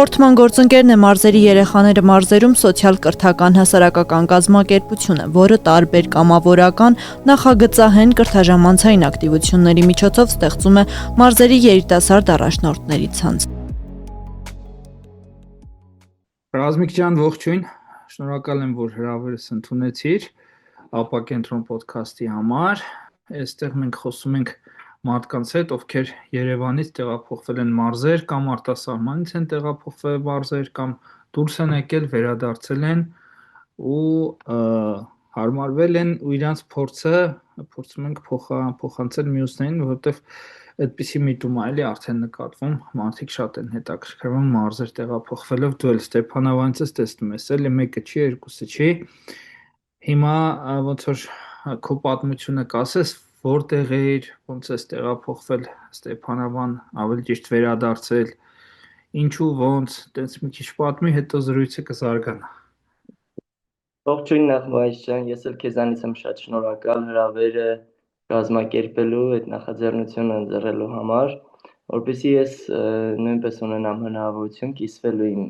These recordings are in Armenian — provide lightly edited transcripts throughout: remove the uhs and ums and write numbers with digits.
Հաղորդման գործընկերն է մարզերի երեխաները մարզերում սոցիալ-կրթական հասարակական կազմակերպություն է, որը տարբեր կամավորական, նախագծահեն կրթաժամանցային ակտիվությունների միջոցով ստեղծում է մարզերի երիտասարդ առաջնորդների ցանց։ Ռազմիկ ջան, ողջույն, շնորհակալ եմ, որ հրավերս ընդունեցիր Ապակենտրոն ոդքասթի համար։ Այստեղ մենք խոսում ենք մարդկանց հետ, ովքեր Երևանից տեղափոխվել են մարզեր կամ արտասահմանից են տեղափոխվել մարզեր կամ դուրս են եկել, վերադարձել են ու հարմարվել են ու իրանց փորձը փորձում ենք փոխանցել մյուսներին, որովհետև այդպիսի միտում է արդեն նկատվում, մարդիկ շատ են հետաքրքրվում մարզեր տեղափոխվելով, դու էլ Ստեփանավանցից տեսնում ես, էլի մեկը չի, երկուսը չի։ Հիմա ոնց որ քո պատմությունը կասես, որտեղ էիր, ոնց ես տեղափոխվել Ստեփանավան, ավելի ճիշտ վերադարձել, ինչու, ոնց, տենց մի քիչ պատմի, հետո զրույցը կզարգանա։ Ողջույն նախ Վայս ջան, ես էլ քեզանից եմ շատ շնորհակալ հրավերը կազմակերպելու, այդ նախաձեռնությունը ընձեռելու համար, որպեսզի ես նույնպես ունենամ հնարավորություն կիսվելու իմ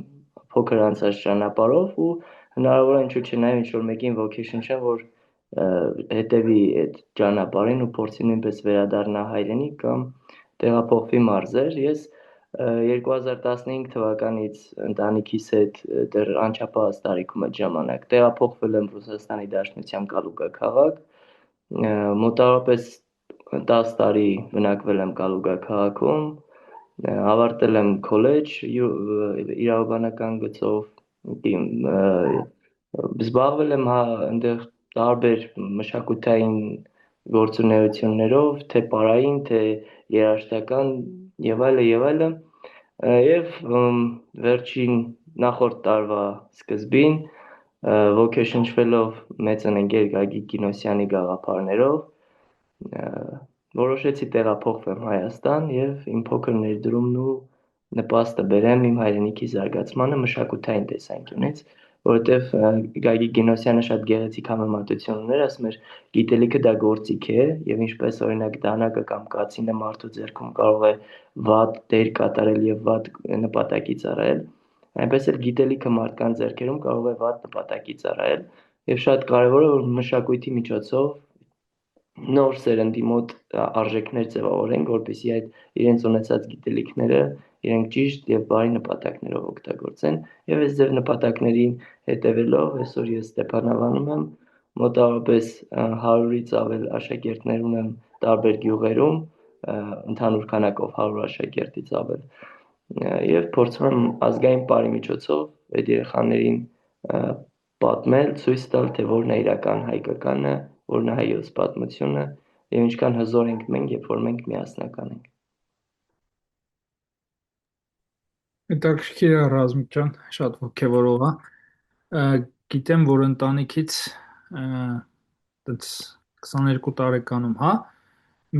փոքր անցած ճանապարհով ու հնարավոր է ինչու՞ չէ նաև ինչ-որ մեկին ոգեշնչեմ, որ հետևի այդ ճանապարհին ու փորձի նույնպես վերադառնա հայրենիք կամ տեղափոխվի մարզեր։ Ես 2015 թվականից ընտանիքիս հետ դեռ անչափահաս տարիքում այդ ժամանակ տեղափոխվել եմ Ռուսաստանի Դաշնության Կալուգա քաղաք, մոտավորապես 10 տարի բնակվել եմ Կալուգա քաղաքում, ավարտել եմ քոլեջ իրավաբանական գծով, զբաղվել եմ այնտեղ տարբեր մշակութային գործունեություններով, թե պարային, թե երաժշտական եւ այլն, եւ վերջին նախորդ տարվա սկզբին ոգեշնչվելով մեծ ընկեր Գագիկ Կինոսյանի գաղափարներով որոշեցի տեղափոխվեմ Հայաստան եւ իմ փոքր ներդրումն ու նպաստը բերեմ իմ հայրենիքի զարգացմանը մշակութային տեսանկյունից, որովհետեւ Գագիկ Կինոսյանը շատ գեղեցիկ համեմատություն ուներ, ասում էր գիտելիքը դա գործիք է եւ ինչպես օրինակ դանակը կամ կացինը մարդու ձեռքում կարող է վատ դեր կատարել եւ վատ նպատակի ծառայել, այնպես էլ գիտելիքը մարդկանց ձեռքերում կարող է վատ նպատակի ծառայել եւ շատ կարեւոր է որ մշակույթի միջոցով նոր սերնդի մոտ արժեքներ ձևավորենք, որպեսզի այդ իրենց ունեցած գիտելիքները իրենք ճիշտ եւ բարի նպատակներով օգտագործեն եւ այս ձև նպատակներին հետեւելով այսօր ես Ստեփանավանում եմ մոտավորապես 100-ից ավել աշակերտներ ունեմ տարբեր գյուղերում, ընդհանուր քանակով 100 աշակերտից ավել եւ փորձում եմ ազգային բարի միջոցով այդ երեխաներին պատմել, ցույց տալ, թե որն է իրական հայկականը, որն է հայոց պատմությունը եւ ինչքան հզոր ենք մենք, երբ որ մենք միասնական ենք։ Հետաքրքիր է Ռազմիկ ջան, շատ ոգևորող է։ Գիտեմ, որ ընտանիքից այդպես 22 տարեկանում,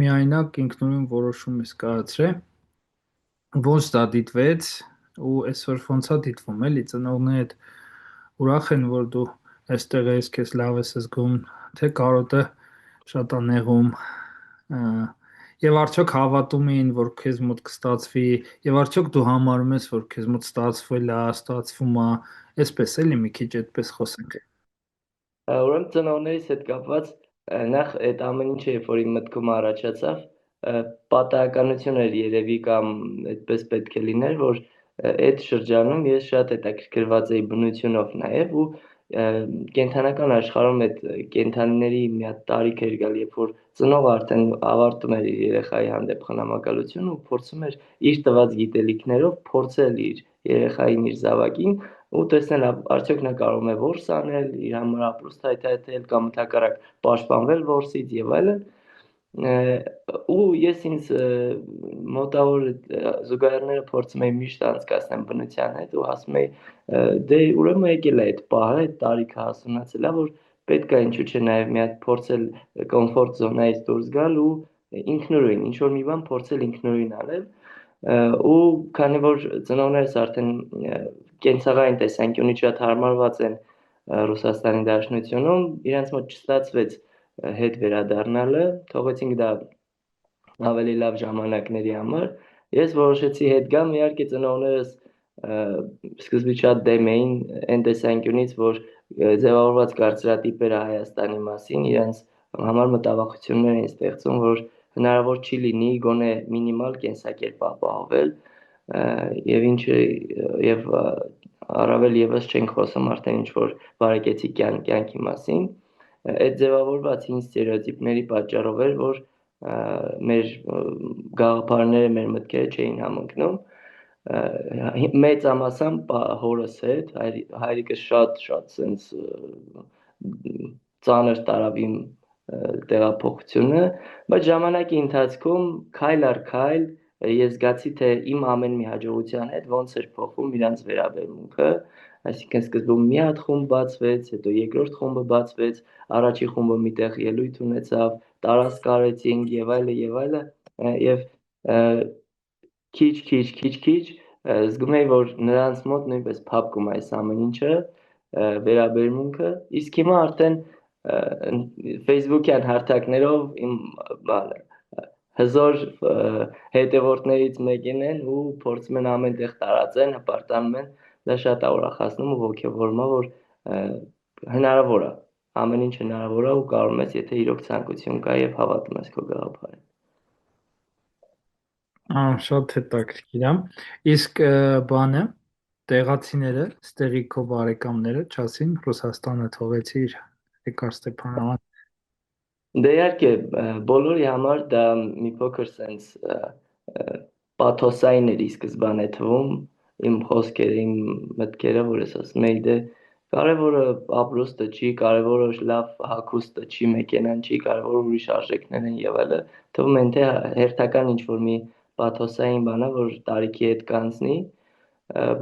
միայնակ ինքնուրույն որոշում ես կայացրել։ Ոնց դա դիտվեց ու այսօր ոնց է դիտվում, էլի ծնողներդ ուրախ են, որ դու այստեղ ես, քեզ լավ ես զգում, թե կարոտը շատ է նեղում, եւ արդյոք հավատում էին, որ քեզ մոտ կստացվի, եւ արդյոք դու համարում ես, որ քեզ մոտ ստացվել է, ստացվում է, այսպես էլի մի քիչ այդպես խոսենք։ Ուրեմն ծնողներիս հետ կապված նախ այդ ամեն ինչը երբ որ իմ մտքում առաջացավ, պատահականություն էր երևի կամ այդպես պետք է լիներ, որ այդ շրջանում ես շատ հետաքրքրված էի բնությունով նաև ու կենդանական աշխարհում այդ կենդանիների մի հատ տարիք էր գալ, երբ որ ծնողը արդեն ավարտում էր իր երեխայի հանդեպ խնամակալությունը ու փորձում էր իր տված գիտելիքներով փորձել իր երեխային, իր զավակին ու տեսնել արդյոք նա կարող է որս անել, իր համար ապրուստ հայթայթել կամ ընդհակառակ պաշտպանվել որսից եւ այլն։ Ու ես ինձ մոտավոր զուգահեռները փորձում էի միշտ անցկացնել բնության հետ ու ասում էի դե ուրեմն եկել է այդ պահը, այդ տարիքը հասունացել է, որ պետք է ինչու՞ չէ նաև մի հատ փորձել կոմֆորտ զոնայից դուրս գալ ու ինքնուրույն ինչ որ մի բան փորձել ինքնուրույն անել ու քանի որ ծնողներս արդեն կենցաղային տեսանկյունից շատ հարմարված են Ռուսաստանի Դաշնությունում, իրենց մոտ չստացվեց հետ վերադառնալը, թողեցինք դա ավելի լավ ժամանակների համար։ Ես որոշեցի հետ գամ, իհարկե ծնողներս սկզբից շատ դեմ էին այն տեսանկյունից, որ ձևավորված կարծրատիպերը Հայաստանի մասին իրենց համար մտավախություններ են ստեղծում, որ հնարավոր չի լինի գոնե մինիմալ կենսակերպ ապահովել, եւ ինչը եւ առավել եւս չենք խոսում արդեն ինչ որ բարեկեցիկ կյանքի մասին, այդ ձևավորված հին ստերեոտիպների պատճառով էր, որ մեր գաղափարները, մեր մտքերը չէին համընկնում, մեծամասամբ հորս հետ, հայրիկս շատ սենց ծանր տարավ իմ տեղափոխությունը, բայց ժամանակի ընթացքում քայլ առ քայլ ես զգացի, թե իմ ամեն մի հաջողության հետ ոնց էր փոխվում իրանց վերաբերմունքը, այսինքն սկզբում մի հատ խումբ բացվեց, հետո երկրորդ խումբը բացվեց, առաջի խումբը միտեղ ելույթ ունեցավ, տարածք կարեցինք եւ այլը, եւ քիչ զգում էի, որ նրանց մոտ նույնպես փափկում այս ամեն ինչը, վերաբերմունքը, իսկ հիմա արդեն Facebook-յան հարթակներով իմ բանը հզոր հետևորդներից մեկին են ու փորձում են ամեն տեղ տարածեն, հպարտանում են, դա շատ է ուրախացնում ու ոգևորում է, որ հնարավոր է, ամեն ինչ հնարավոր է ու կարող ես, եթե իրոք ցանկություն կա եւ հավատում ես քո գաղափարին։ Շատ հետաքրքիր է։ Իսկ բանը տեղացիները, ստեղի քո բարեկամները չասին Ռուսաստանը թողեցիր, եկար Ստեփանավան։ Դե իհարկե, բոլորի համար դա մի փոքր սենց պաթոսային էր ի սկզբանե թվում, իմ խոսքերը, իմ մտքերը, որ ես ասում էի, դե կարևորը ապրուստը չի, կարևորը լավ հագուստը չի, մեքենան չի, կարևորը ուրիշ արժեքներ են եւ այլը, թվում են թե հերթական ինչ որ մի պաթոսային բան է, որ տարիքի հետ կանցնի,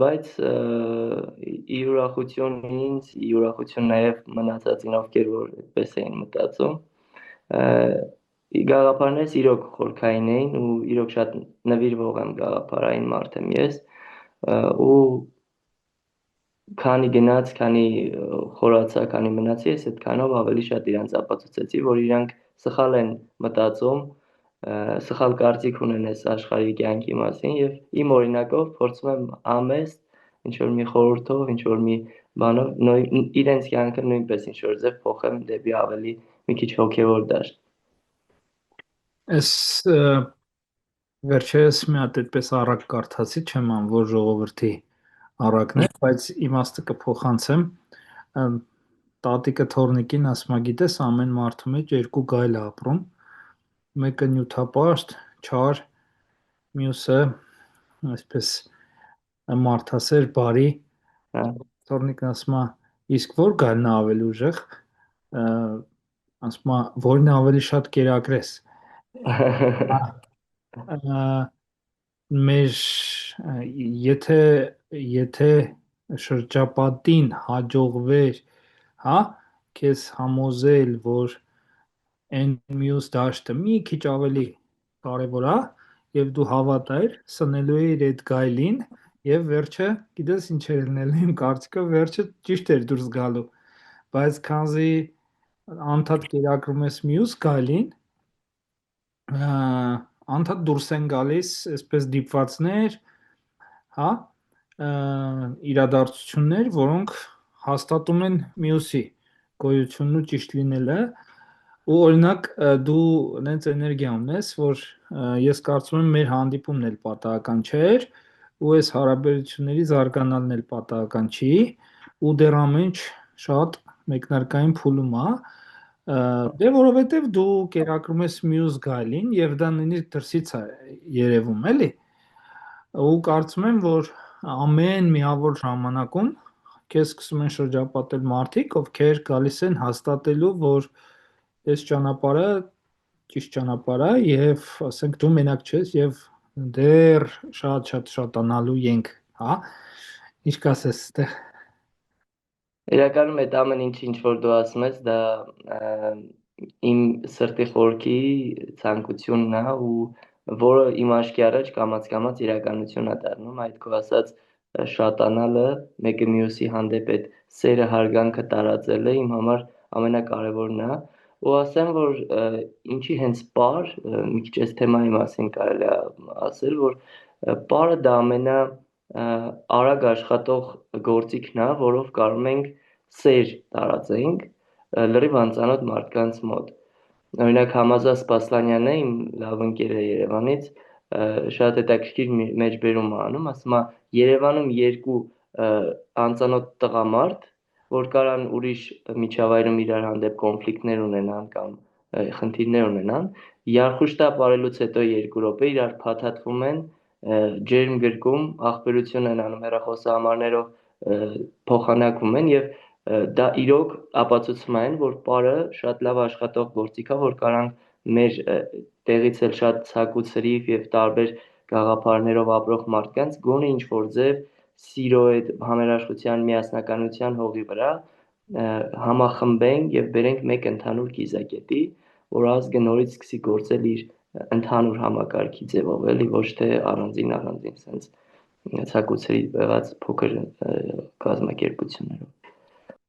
բայց ի ուրախություն ինձ, ի ուրախություն նաեւ մնացածին, ովքեր որ այդպես էին մտածում, գաղափարներս իրոք խորքային էին ու իրոք շատ նվիրվող եմ գաղափարային մարդ եմ ես ու քանի գնաց, քանի խորացա, քանի մնացի, ես այդքանով ավելի շատ իրանց ապացուցեցի, որ իրանք սխալ են մտածում, սխալ կարծիք ունեն այս աշխարհի կյանքի մասին եւ իմ օրինակով փորձում եմ ամեստ ինչ որ մի խորհրդով, ինչ որ մի բանով իրենց կյանքը նույնպես ինչ որ ձև փոխեմ դեպի ավելի մի քիչ հոգեվոր դաշտ։ Այս վերջերս մի հատ այդպես առակ կարդացի, չեմ ան որ ժողովրդի առակն է, բայց իմաստը կփոխանցեմ։ Տատիկը թորնիկին ասում է, գիտես, ամեն մարդու մեջ երկու գայլ է ապրում, մեկը նյութապաշտ, չար, մյուսը այսպես մարդասեր, բարի։ Թորնիկն ասում է, իսկ որ գայլն է ավելի ուժեղ, ասում է, որն է ավելի շատ կերակրես։ Մեր եթե շրջապատին հաջողվեր, հա, քեզ համոզել, որ այն մյուս դաշտը մի քիչ ավելի կարևոր է, եւ դու հավատայր, սնելու էիր այդ գայլին, եւ վերջը, գիտես ինչ էր լինելու իմ կարծիքով, վերջը ճիշտ էր դուրս գալու, բայց քանզի անդադ կերակրում ես մյուս գայլին, անդադ դուրս են գալիս այսպես դիպվածներ, հա, իրադարձություններ, որոնք հաստատում են մյուսի գոյությունն ու ճիշտ լինելը, ու օրինակ դու նենց էներգիա ունես, որ ես կարծում եմ մեր հանդիպումն էլ պատահական չէր, ու այս հարաբերությունների զարգանալն էլ պատահական չի, ու դեռ ամեն ինչ շատ մեկնարկային փուլում է, դե որովհետև դու կերակրում ես մյուս գայլին եւ դա նույնիսկ դրսից է երևում, էլի։ Ու կարծում եմ, որ ամեն միավոր ժամանակում քեզ սկսում են շրջապատել մարդիկ, ովքեր գալիս են հաստատելու, որ այս ճանապարհը ճիշտ ճանապարհ է եւ ասենք դու մենակ չես եւ դեռ շատ անալու ենք, հա։ Ինչ կասես այդտեղ։ Իրականում այդ ամեն ինչ որ դու ասում ես, դա իմ սրտի խորքի ցանկությունն է ու որը իմ աչքի առաջ կամաց իրականություն է դառնում, այդ քո ասած շատանալը, մեկը մյուսի հանդեպ այդ սերը հարգանքը տարածելը իմ համար ամենակարևորն է ու ասեմ, որ ինչի հենց պար, մի քիչ այս թեմայի մասին կարելի է ասել, որ պարը դա արագ աշխատող գործիքն է, որով կարող ենք սեր տարածենք լրիվ անծանոթ մարդկանց մոտ։ Օրինակ Համազա Սպասլանյանն է, իմ լավ ընկերը Երևանից, շատ հետաքրքիր մեջբերում է անում, ասում է Երևանում երկու անծանոթ տղամարդ, որ կարան ուրիշ միջավայրում իրար հանդեպ կոնֆլիկտներ ունենան կամ խնդիրներ ունենան, Երխուշտապ արելուց հետո 2 րոպե իրար փաթաթվում են, ջերմ գրկում, ախպերություն են անում հեռախոսահամարներով փոխանակում են եւ դա իրոք ապացուցում է այն, որ պարը շատ լավ աշխատող գործիք է, որ կարանք մեր տեղից էլ շատ ցակուցրիվ եւ տարբեր գաղափարներով ապրող մարդկանց գոնե ինչ որ ձև սիրո այդ համերաշխության միասնականության հողի վրա համախմբենք եւ բերենք մեկ ընդհանուր կիզակետի, որ ազգը նորից սկսի գործել իր ընդհանուր համակարգի ձևով, էլի ոչ թե առանձին sense ցակուցրի եղած փոքր կազմակերպություններով։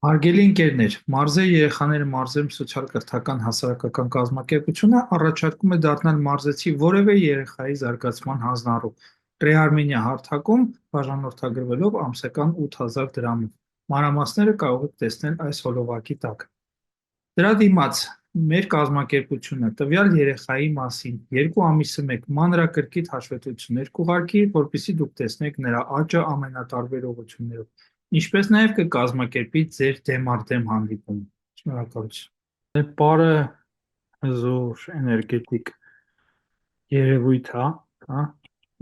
Հարգելի ընկերներ, Մարզերի երեխաները մարզերում սոցիալ-կրթական հասարակական կազմակերպությունը առաջարկում է դառնալ մարզեցի որևէ երեխայի զարգացման հանձնառու։ Ռեարմենիա հարթակում բաժանորդագրվելով ամսական 8000 դրամով։ Մանրամասները կարող եք տեսնել այս հոլովակի տակ։ Դրա դիմաց մեր կազմակերպությունը տվյալ երեխայի մասին 2 ամիսը մեկ մանրակրկիտ հաշվետվություններ կուղարկի, որպեսզի դուք տեսնեք նրա աճը ամենատարբեր ուղղություններով, ինչպես նաև կկազմակերպի ձեր դեմարդեմ հանդիպում։ Շնորհակալություն։ Պարը հզոր էներգետիկ երևույթ է, հա,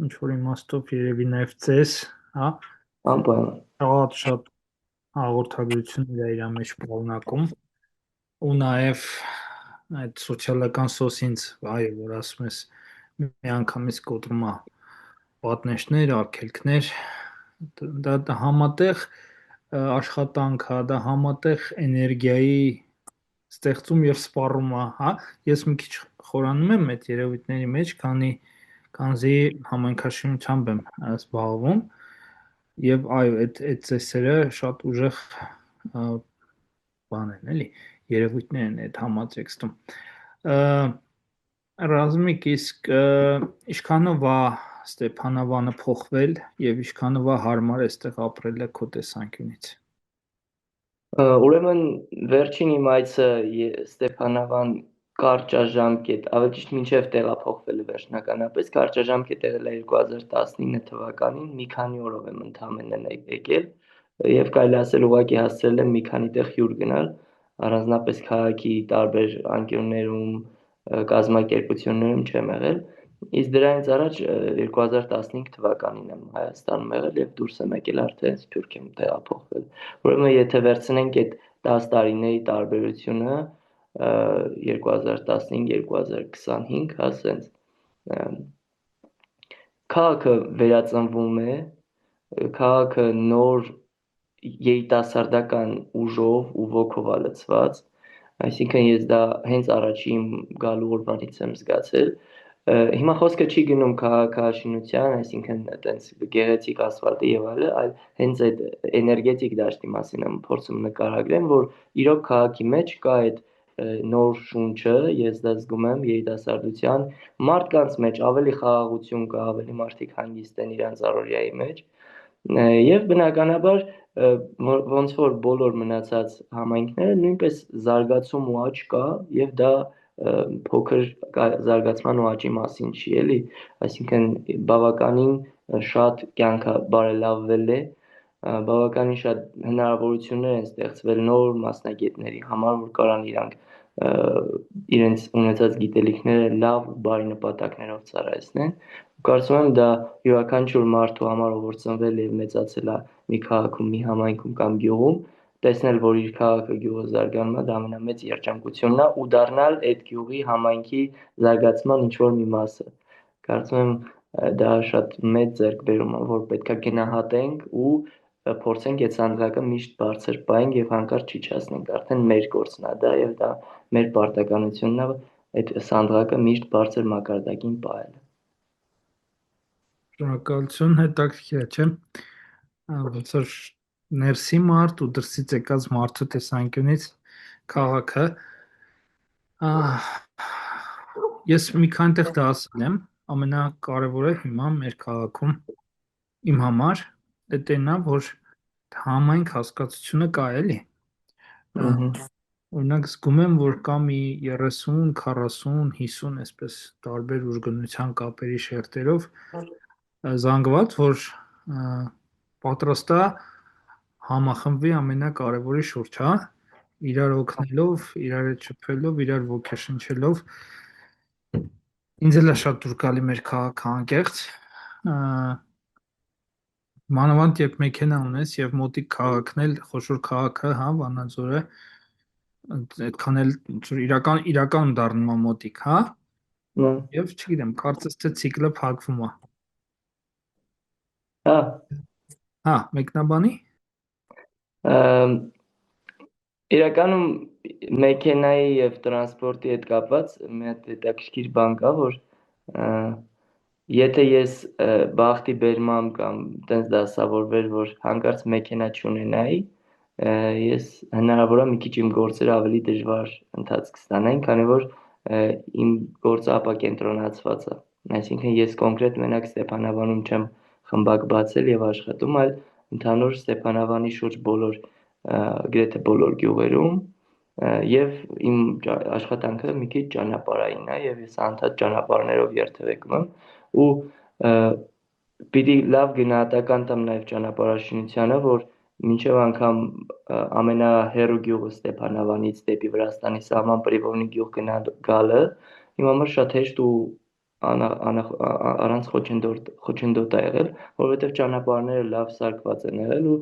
ինչ որ իմաստով երևի նաև ծես, հա, Անպայման։ շատ հաղորդագրություններ է իր մեջ պարունակում ու նաև այդ սոցիալական սոսինց, այո, որ ասում ես միանգամից կոտրում է պատնեշներ, արգելքներ, դա համատեղ աշխատանք է, դա համատեղ էներգիայի ստեղծում եւ սպառում է, հա։ Ես մի քիչ խորանում եմ այդ երևույթների մեջ, քանզի համայնքաշինությամբ եմ զբաղվում եւ այո, այդ ծեսերը շատ ուժեղ բան են, էլի, երևույթներ են այդ համատեքստում։ Ռազմիկ, իսկ ինչքանով է Ստեփանավանը փոխվել եւ ինչքանով է հարմար այստեղ ապրելը քո տեսանկյունից։ Ուրեմն վերջին իմ այցը Ստեփանավան կարճաժամկետ, ավելի ճիշտ մինչև տեղափոխվելը վերջնականապես կարճաժամկետ եղել է 2019 թվականին, մի քանի օրով եմ ընդամենն եկել եւ կարելի ասել ուղղակի հասցրել եմ մի քանի տեղ հյուր գնալ, առանձնապես քաղաքի տարբեր անկյուններում, կազմակերպություններում չեմ եղել, իսկ դրանից առաջ 2015 թվականին եմ Հայաստանում եղել եւ դուրս եմ եկել արդեն Սփյուռք եմ տեղափոխվել։ Ուրեմն եթե վերցնենք այդ 10 տարիների տարբերությունը 2015-2025, հա, սենց քաղաքը վերածնվում է, քաղաքը նոր երիտասարդական ուժով ու ոգով է լցված, այսինքն ես դա հենց առաջին գալու օրվանից եմ զգացել։ Հիմա խոսքը չի գնում քաղաքաշինության, այսինքն այտենց գեղեցիկ ասֆալտի եւ այլն, այլ հենց այդ էներգետիկ դաշտի մասին եմ փորձում նկարագրեմ, որ իրոք քաղաքի մեջ կա այդ նոր շունչը, ես դա զգում եմ երիտասարդության մարդկանց մեջ ավելի խաղաղություն կա, ավելի մարդիկ հանգիստ են իրանց առօրյայի մեջ եւ բնականաբար ոնց որ բոլոր մնացած համայնքները նույնպես զարգացում ու աճ կա եւ դա փոքր զարգացման ու աճի մասին չի էլի, այսինքն բավականին շատ կյանքը բարելավվել է, բավականին շատ հնարավորություններ են ստեղծվել նոր մասնագետների համար, որ կարան իրանք իրենց ունեցած գիտելիքները լավ ու բարի նպատակներով ծառայեցնեն։ Կարծում եմ դա յուրաքանչյուր մարդու համար, ով որ ծնվել եւ մեծացել է մի քաղաքում, մի համայնքում կամ գյուղում, տեսնել, որ իր քաղաքը գյուղը զարգանում է, դա ամենամեծ երջանկությունն է ու դառնալ այդ գյուղի համայնքի զարգացման ինչ որ մի մասը։ Կարծում եմ դա շատ մեծ ձեռքբերում է, որ պետքա գնահատենք ու փորձենք այդ սանդղակը միշտ բարձր պահենք եւ հանկարծ չիջացնենք։ Արդեն մեր գործն է դա եւ դա մեր պարտականությունն է այդ սանդղակը միշտ բարձր մակարդակին պահելը։ Շնորհակալություն, հետաքրքիր է, չէ՞։ Ոնց որ ներսի մարդ ու դրսից եկած մարդու տեսանկյունից քաղաքը ես մի քանի տեղ դա ասել եմ, ամենակարևորը հիմա մեր քաղաքում իմ համար այդ այնն է, որ համայնք հասկացությունը կա էլի։ Օրինակ զգում եմ, որ կա մի 30, 40, 50 այսպես տարբեր ուժգնության կապերի շերտերով զանգված, որ պատրաստ է համախմբվի ամենակարևորի շուրջ, հա, իրար օգնելով, իրար հետ շփվելով, իրար ոգեշնչելով։ Ինձ էլ է շատ դուր գալի մեր քաղաքը անկեղծ, մանավանդ երբ մեքենա ունես եւ մոտիկ քաղաքն էլ խոշոր քաղաքը, հա, Վանաձորը, այդքան էլ իրական դառնում է մոտիկ, հա, եւ չգիտեմ, կարծես թե ցիկլը փակվում է։ Հա, Հա, մեկնաբանի։ իրականում մեքենայի եւ տրանսպորտի հետ կապված մի հատ հետաքրքիր բան կա, որ եթե ես բախտի բերմամբ կամ տենց դասավորվեր, որ հանկարծ մեքենա չունենայի, ես հնարավոր է մի քիչ իմ գործերը ավելի դժվար ընթացք ստանային, քանի որ իմ գործը ապակենտրոնացված է։ Այսինքն ես կոնկրետ մենակ Ստեփանավանում չեմ խմբակ բացել եւ աշխատում, այլ ընդհանուր Ստեփանավանի շուրջ բոլոր գրեթե բոլոր գյուղերում եւ իմ աշխատանքը մի քիչ ճանապարհային է եւ ես անդադ ճանապարհներով երթևեկում եմ ու պիտի լավ գնահատական տամ նաեւ ճանապարհաշինությանը, որ մինչեւ անգամ ամենահեռու գյուղը Ստեփանավանից դեպի Վրաստանի սահման Պրիվոնի գյուղ գալը իմ համար շատ հեշտ ու առանց խոչընդոտ է եղել, որովհետեւ ճանապարհները լավ սարքված են եղել ու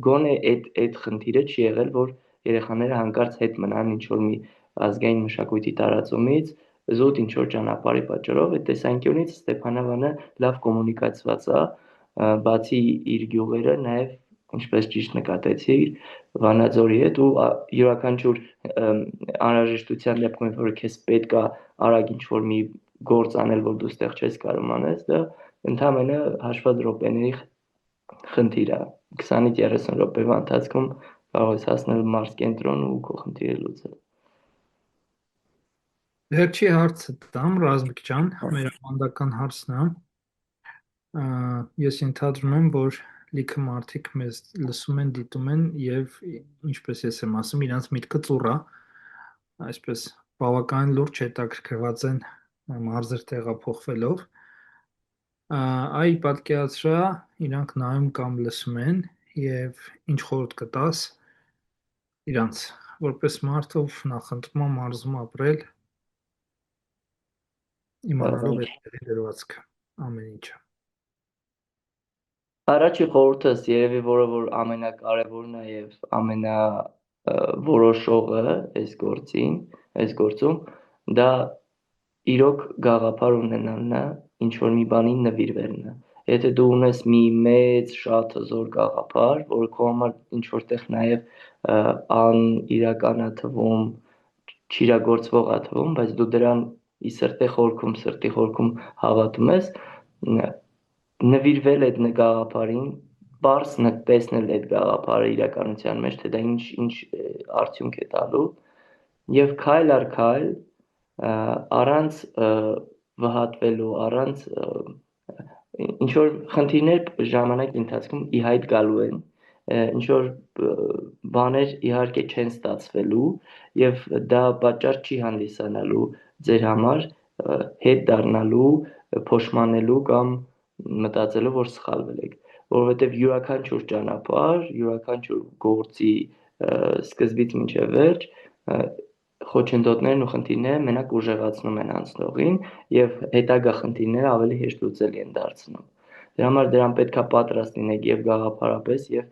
գոնե այդ խնդիրը չի եղել, որ երեխաները հանկարծ հետ մնան ինչ որ մի ազգային մշակույթի տարածումից զուտ ինչ որ ճանապարհի պատճառով, այդ տեսանկյունից Ստեփանավանը լավ կոմունիկացված է, բացի իր գյուղերը նաև ինչպես ճիշտ նկատեցի Վանաձորի հետ ու յուրաքանչյուր անհրաժեշտության դեպքում որ քեզ պետք է արագ ինչ որ մի գործ անել, որ դու ստեղ չես կարող անես, դա ընդհանրապես հաշված րոպեների խնդիր է 20-ից 30 րոպեվա ընթացքում կարող ես հասնել մարզկենտրոն ու քո խնդիրը լուծել։ Վերջի հարցը տամ, Ռազմիկ ջան, մեր ավանդական հարցն է։ Ես ենթադրում եմ, որ լիքը մարդիկ մեզ լսում են, դիտում են եւ ինչպես ես եմ ասում, իրանց միտքը ծուռ է, այսպես բավական լուրջ հետաքրքրված են մարզեր տեղափոխվելով։ Այ պատկերացրա, իրանք նայում կամ լսում են եւ ինչ խորհուրդ կտաս իրանց որպես մարդով նախընտրում եմ մարզում ապրել իմանալով այդ դրվածքը ամեն ինչը։ Առաջի խորհուրդս երևի որը որ ամենակարևորն է եւ ամենավորոշողը այս գործում դա իրոք գաղափար ունենալն է, ինչ որ մի բանի նվիրվելն է։ Եթե դու ունես մի մեծ, շատ հզոր գաղափար, որը քո համար ինչ որտեղ նաեւ անիրական է թվում, չիրագործվող է թվում, բայց դու դրան ի սրտի խորքում հավատում ես, նվիրվել այդ գաղափարին, բարձ տեսնել այդ գաղափարը իրականության մեջ, թե դա ինչ արդյունք է տալու եւ քայլ առ քայլ առանց վհատվելու, առանց ինչ որ խնդիրներ ժամանակի ընթացքում ի հայտ գալու են, ինչ որ բաներ իհարկե չեն ստացվելու եւ դա պատճառ չի հանդիսանալու ձեր համար հետ դառնալու, փոշմանելու կամ մտածելով որ սխալվել եք, որովհետեւ յուրաքանչյուր ճանապարհ, յուրաքանչյուր գործի սկզբից մինչև վերջ խոչընդոտներն ու խնդիրները մենակ ուժեղացնում են անցնողին եւ հետագա խնդիրները ավելի հեշտ լուծելի են դարձնում։ Դրա համար դրան պետքա պատրաստ լինեք եւ գաղափարապես եւ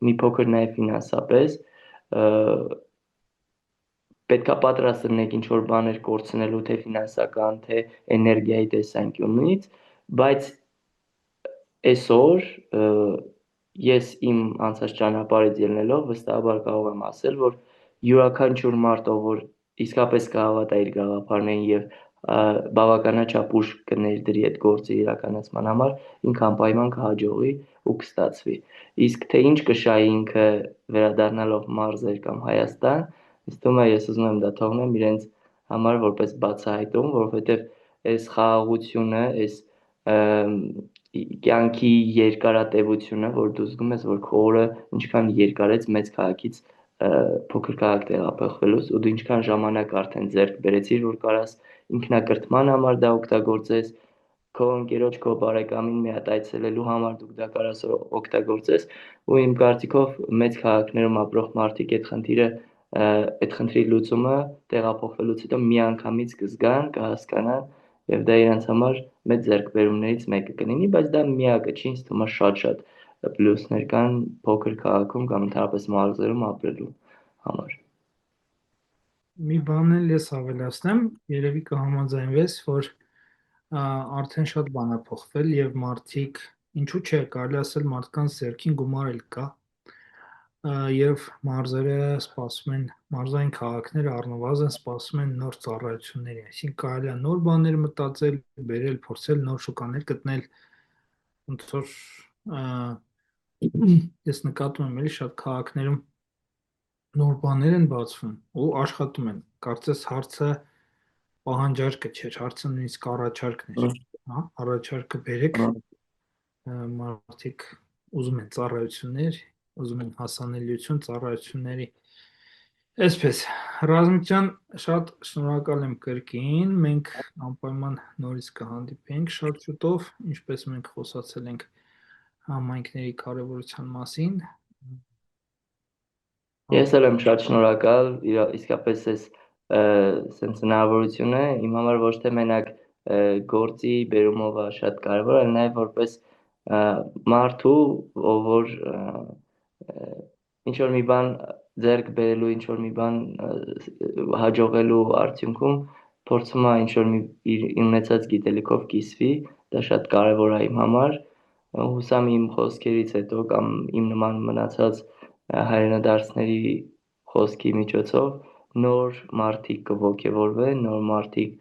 մի փոքր նաեւ ֆինանսապես պետքա պատրաստ լինեք ինչ որ բաներ կորցնելու թե ֆինանսական, թե էներգիայի տեսանկյունից, բայց այսօր ես իմ անցած ճանապարհից ելնելով վստահաբար կարող եմ ասել, որ յուրաքանչյուր մարդ, ով իսկապես կհավատա իր գաղափարներին եւ բավականաչափ ուժ կներդրի այդ գործի իրականացման համար, ինքը անպայման կհաջողի ու կստացվի։ Իսկ թե ինչ կշահի ինքը վերադառնալով մարզեր կամ Հայաստան, ինձ թվում է ես ուզում եմ դա թողնեմ իրենց համար որպես բացահայտում, որովհետեւ այս խաղաղությունը, այս կյանքի երկարատևությունը, որ դու զգում ես, որ քո օրը ինչքան երկարեց մեծ քաղաքից փոքր քաղաք տեղափոխվելուց, ու դու ինչքան ժամանակ արդեն ձեռք բերեցիր, որ կարաս ինքնակրթման համար դա օգտագործես, քո ընկերոջ, քո բարեկամին մի հատ այցելելու համար դու դա կարաս օգտագործես, ու իմ կարծիքով մեծ քաղաքներում ապրող մարդիկ այդ խնդրի լուծումը տեղափոխվելուց հետո միանգամից կզգան, կհասկանան, եւ դա իրենց համար մեծ ձեռքբերումներից մեկը կլինի, բայց դա միակը չի, ինձ թվում է շատ պլյուսներ կան փոքր քաղաքում կամ ընդհանրապես մարզերում ապրելու համար։ Մի բան էլ ես ավելացնեմ, երևի կհամաձայնվես, որ արդեն շատ բան է փոխվել եւ մարդիկ, ինչու՞ չէ, կարելի ասել մարդկանց ձեռքին գումար էլ կա եւ մարզերը սպասում են, մարզային քաղաքները առնվազն սպասում են նոր ծառայությունների, այսինքն կարելի է նոր բաներ մտածել, բերել, փորձել նոր շուկաներ գտնել, ոնց որ ես նկատում եմ էլի շատ քաղաքներում նոր բաներ են բացվում ու աշխատում են, կարծես հարցը պահանջարկը չէր, հարցը նույնիսկ առաջարկն էր, հա, առաջարկը բերեք, մարդիկ ուզում են ծառայություններ, ուզում են հասանելիություն ծառայությունների։ Այսպես, Ռազմիկ ջան, շատ շնորհակալ եմ կրկին, մենք անպայման նորից կհանդիպենք շատ շուտով, ինչպես մենք խոսացել ենք համայնքների կարևորության մասին։ Ես էլ եմ շատ շնորհակալ, իսկապես այս սենց հնարավորությունը իմ համար ոչ թե մենակ գործի բերումով է շատ կարևոր, այլ նաև որպես մարդու, ով որ ինչ որ մի բան ձեռք բերելու, ինչ որ մի բան հաջողելու արդյունքում փորձում է ինչ որ իր ունեցած գիտելիքով կիսվի, դա շատ կարևոր է իմ համար։ Հուսամ իմ խոսքերից հետո կամ իմ նման մնացած հայրենադարձների խոսքի միջոցով նոր մարդիկ կողոքեվորվեն, նոր մարդիկ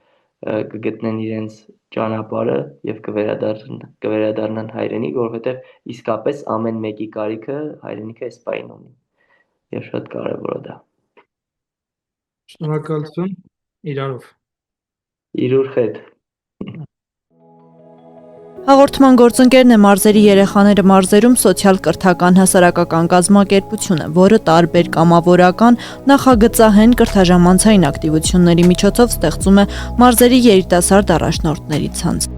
կգտնեն իրենց ճանապարհը եւ կվերադառնան հայրենիք, որովհետեւ իսկապես ամեն մեկի կարիքը հայրենիքը այս պահին ունի եւ շատ կարեւոր է դա։ Շնորհակալություն, իրարով։ Իրուր հետ։ Հաղորդման գործընկերն է մարզերի երեխաները մարզերում սոցիալ-կրթական հասարակական կազմակերպությունը, որը տարբեր կամավորական, նախագծահեն կրթաժամանցային ակտիվությունների միջոցով ստեղծում է մարզերի երիտասարդ առաջնորդների ցանց։